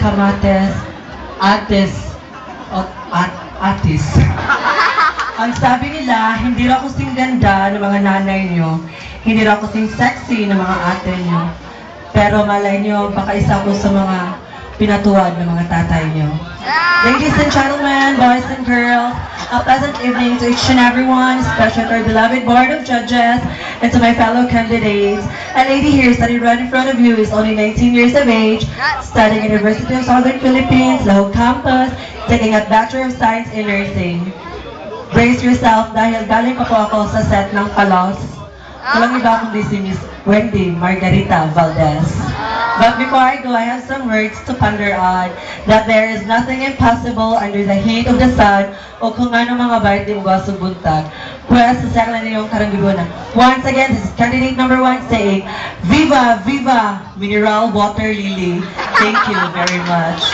kamates, ates, o atis. Ang sabi nila, hindi raw kasing ganda ng mga nanay nyo, hindi raw kasing sexy ng mga ate nyo. Pero malay nyo, baka isa ko sa mga pinatuwad ng mga tatay nyo. Ladies and gentlemen, boys and girls, a pleasant evening to each and everyone, especially to our beloved board of judges and to my fellow candidates. A lady here standing right in front of you is only 19 years of age, studying at University of Southern Philippines, Lahog Campus, taking a Bachelor of Science in Nursing. Brace yourself dahil galing pa po ako sa set ng Palos. Walang iba kundi si Miss Wendy Margarita Valdez. But before I go, I have some words to ponder on, that there is nothing impossible under the heat of the sun o kung ano mga bayad di mo ba subuntag. Pues, sa second na yung karanggibunan. Once again, this is candidate number 1 saying, Viva, Viva, Mineral Water Lily. Thank you very much.